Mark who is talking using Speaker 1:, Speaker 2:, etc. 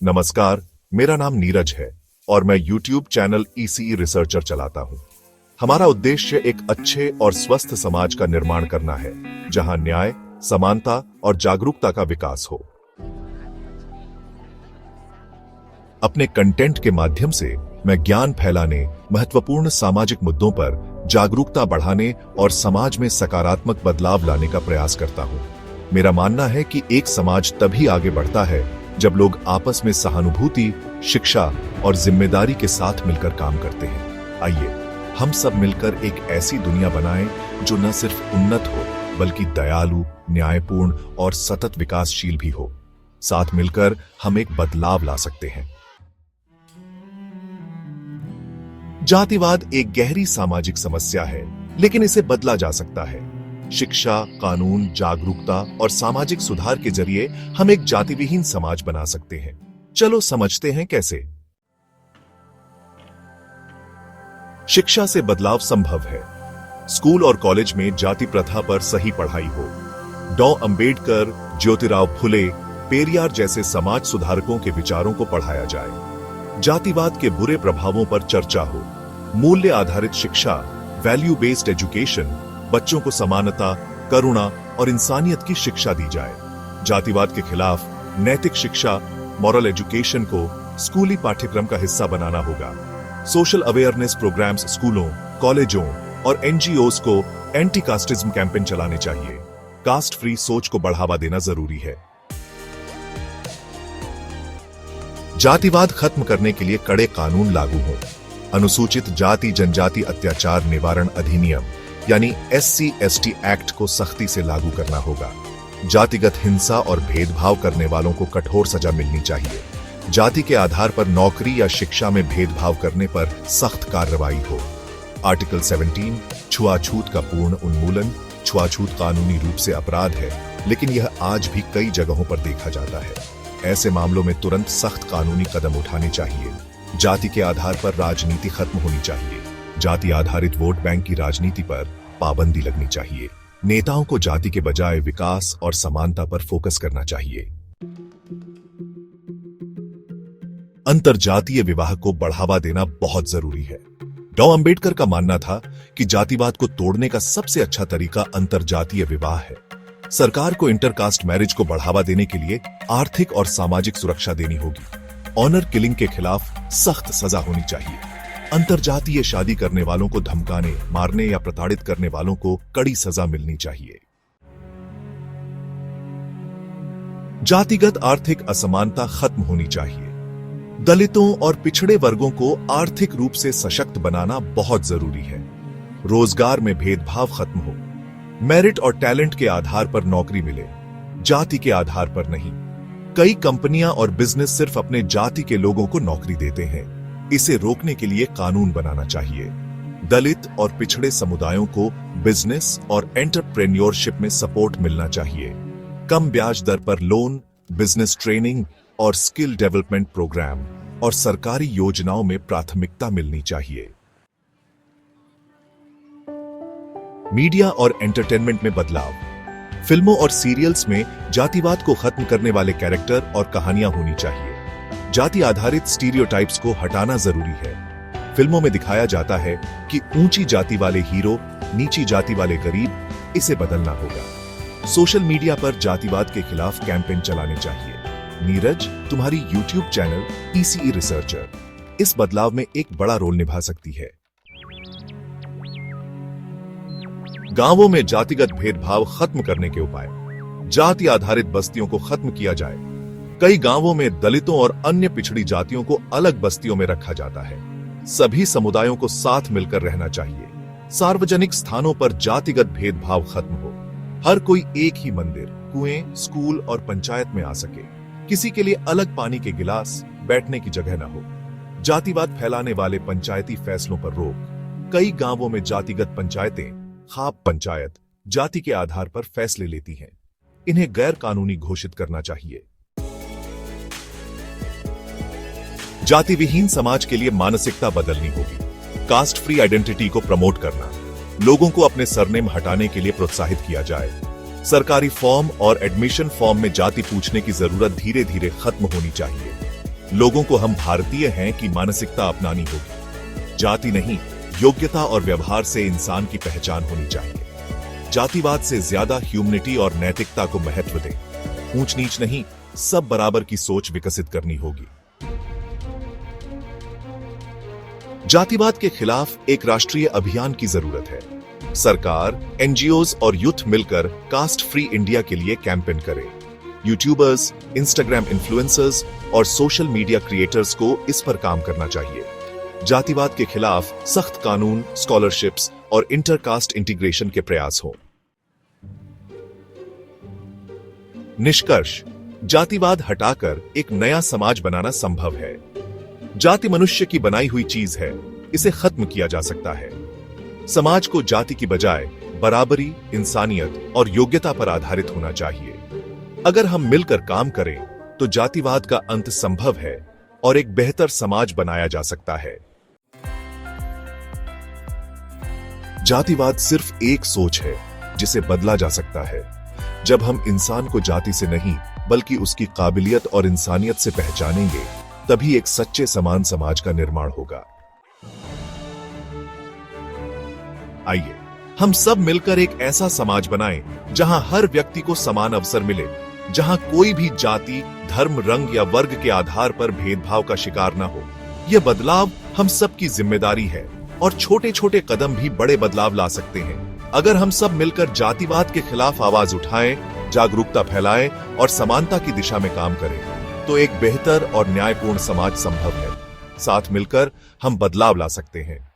Speaker 1: नमस्कार, मेरा नाम नीरज है और मैं YouTube चैनल ECE रिसर्चर चलाता हूं। हमारा उद्देश्य एक अच्छे और स्वस्थ समाज का निर्माण करना है, जहां न्याय, समानता और जागरूकता का विकास हो। अपने कंटेंट के माध्यम से मैं ज्ञान फैलाने, महत्वपूर्ण सामाजिक मुद्दों पर जागरूकता बढ़ाने और समाज में सकारात्मक बदलाव लाने का प्रयास करता हूं। मेरा मानना है कि एक समाज तभी आगे बढ़ता है जब लोग आपस में सहानुभूति, शिक्षा और जिम्मेदारी के साथ मिलकर काम करते हैं। आइए हम सब मिलकर एक ऐसी दुनिया बनाएं जो न सिर्फ उन्नत हो बल्कि दयालु, न्यायपूर्ण और सतत विकासशील भी हो। साथ मिलकर हम एक बदलाव ला सकते हैं। जातिवाद एक गहरी सामाजिक समस्या है, लेकिन इसे बदला जा सकता है। शिक्षा, कानून, जागरूकता और सामाजिक सुधार के जरिए हम एक जातिविहीन समाज बना सकते हैं। चलो समझते हैं कैसे। शिक्षा से बदलाव संभव है। स्कूल और कॉलेज में जाति प्रथा पर सही पढ़ाई हो। डॉ. अंबेडकर, ज्योतिराव फुले, पेरियार जैसे समाज सुधारकों के विचारों को पढ़ाया जाए। जातिवाद के बुरे प्रभावों पर चर्चा हो। मूल्य आधारित शिक्षा, वैल्यू बेस्ड एजुकेशन, बच्चों को समानता, करुणा और इंसानियत की शिक्षा दी जाए। जातिवाद के खिलाफ नैतिक शिक्षा, मॉरल एजुकेशन को स्कूली पाठ्यक्रम का हिस्सा बनाना होगा। सोशल अवेयरनेस प्रोग्राम्स स्कूलों, कॉलेजों और NGOs को एंटी कास्टिज्म कैंपेन चलाने चाहिए। कास्ट फ्री सोच को बढ़ावा देना जरूरी है। जातिवाद खत्म करने के लिए कड़े कानून लागू हों। अनुसूचित जाति जनजाति अत्याचार निवारण अधिनियम यानी SC/ST एक्ट को सख्ती से लागू करना होगा। जातिगत हिंसा और भेदभाव करने वालों को कठोर सजा मिलनी चाहिए। जाति के आधार पर नौकरी या शिक्षा में भेदभाव करने पर सख्त कार्रवाई हो। आर्टिकल 17 छुआछूत का पूर्ण उन्मूलन। छुआछूत कानूनी रूप से अपराध है, लेकिन यह आज भी कई जगहों पर देखा जाता है। ऐसे मामलों में तुरंत सख्त कानूनी कदम उठाने चाहिए। जाति के आधार पर राजनीति खत्म होनी चाहिए। जाति आधारित वोट बैंक की राजनीति पर पाबंदी लगनी चाहिए। नेताओं को जाति के बजाय विकास और समानता पर फोकस करना चाहिए। अंतरजातीय विवाह को बढ़ावा देना बहुत जरूरी है। डॉ. अंबेडकर का मानना था कि जातिवाद को तोड़ने का सबसे अच्छा तरीका अंतरजातीय विवाह है। सरकार को इंटरकास्ट मैरिज को बढ़ावा देने के लिए आर्थिक और सामाजिक सुरक्षा देनी होगी। ऑनर किलिंग के खिलाफ सख्त सजा होनी चाहिए। अंतरजातीय शादी करने वालों को धमकाने, मारने या प्रताड़ित करने वालों को कड़ी सजा मिलनी चाहिए। जातिगत आर्थिक असमानता खत्म होनी चाहिए। दलितों और पिछड़े वर्गों को आर्थिक रूप से सशक्त बनाना बहुत जरूरी है। रोजगार में भेदभाव खत्म हो। मेरिट और टैलेंट के आधार पर नौकरी मिले, जाति के आधार पर नहीं। कई कंपनियां और बिजनेस सिर्फ अपने जाति के लोगों को नौकरी देते हैं। इसे रोकने के लिए कानून बनाना चाहिए। दलित और पिछड़े समुदायों को बिजनेस और एंटरप्रेन्योरशिप में सपोर्ट मिलना चाहिए। कम ब्याज दर पर लोन, बिजनेस ट्रेनिंग और स्किल डेवलपमेंट प्रोग्राम और सरकारी योजनाओं में प्राथमिकता मिलनी चाहिए। मीडिया और एंटरटेनमेंट में बदलाव। फिल्मों और सीरियल्स में जातिवाद को खत्म करने वाले कैरेक्टर और कहानियां होनी चाहिए। जाति आधारित स्टीरियोटाइप्स को हटाना जरूरी है। फिल्मों में दिखाया जाता है कि ऊंची जाति वाले हीरो, नीची जाति वाले गरीब। इसे बदलना होगा। सोशल मीडिया पर जातिवाद के खिलाफ कैंपेन चलाने चाहिए। नीरज, तुम्हारी YouTube चैनल ECE रिसर्चर इस बदलाव में एक बड़ा रोल निभा सकती है। गांवों में जातिगत भेदभाव खत्म करने के उपाय। जाति आधारित बस्तियों को खत्म किया जाए। कई गांवों में दलितों और अन्य पिछड़ी जातियों को अलग बस्तियों में रखा जाता है। सभी समुदायों को साथ मिलकर रहना चाहिए। सार्वजनिक स्थानों पर जातिगत भेदभाव खत्म हो। हर कोई एक ही मंदिर, कुएं, स्कूल और पंचायत में आ सके। किसी के लिए अलग पानी के गिलास, बैठने की जगह न हो। जातिवाद फैलाने वाले पंचायती फैसलों पर रोक। कई गांवों में जातिगत पंचायतें, खाप पंचायत, जाति के आधार पर फैसले लेती हैं। इन्हें गैर कानूनी घोषित करना चाहिए। जाति विहीन समाज के लिए मानसिकता बदलनी होगी। कास्ट फ्री आइडेंटिटी को प्रमोट करना। लोगों को अपने सरनेम हटाने के लिए प्रोत्साहित किया जाए। सरकारी फॉर्म और एडमिशन फॉर्म में जाति पूछने की जरूरत धीरे धीरे खत्म होनी चाहिए। लोगों को हम भारतीय हैं की मानसिकता अपनानी होगी। जाति नहीं, योग्यता और व्यवहार से इंसान की पहचान होनी चाहिए। जातिवाद से ज्यादा ह्यूमनिटी और नैतिकता को महत्व दें। ऊंच नीच नहीं, सब बराबर की सोच विकसित करनी होगी। जातिवाद के खिलाफ एक राष्ट्रीय अभियान की जरूरत है। सरकार, एनजीओज और यूथ मिलकर कास्ट फ्री इंडिया के लिए कैंपेन करें। यूट्यूबर्स, इंस्टाग्राम इन्फ्लुएंसर्स और सोशल मीडिया क्रिएटर्स को इस पर काम करना चाहिए। जातिवाद के खिलाफ सख्त कानून, स्कॉलरशिप्स और इंटरकास्ट इंटीग्रेशन के प्रयास हों। निष्कर्ष, जातिवाद हटाकर एक नया समाज बनाना संभव है। जाति मनुष्य की बनाई हुई चीज है, इसे खत्म किया जा सकता है। समाज को जाति की बजाय बराबरी, इंसानियत और योग्यता पर आधारित होना चाहिए। अगर हम मिलकर काम करें तो जातिवाद का अंत संभव है और एक बेहतर समाज बनाया जा सकता है। जातिवाद सिर्फ एक सोच है जिसे बदला जा सकता है। जब हम इंसान को जाति से नहीं बल्कि उसकी काबिलियत और इंसानियत से पहचानेंगे, तभी एक सच्चे समान समाज का निर्माण होगा। आइए हम सब मिलकर एक ऐसा समाज बनाएं जहां हर व्यक्ति को समान अवसर मिले, जहां कोई भी जाति, धर्म, रंग या वर्ग के आधार पर भेदभाव का शिकार न हो। यह बदलाव हम सबकी जिम्मेदारी है और छोटे छोटे कदम भी बड़े बदलाव ला सकते हैं। अगर हम सब मिलकर जातिवाद के खिलाफ आवाज उठाएं, जागरूकता फैलाएं और समानता की दिशा में काम करें, तो एक बेहतर और न्यायपूर्ण समाज संभव है। साथ मिलकर हम बदलाव ला सकते हैं।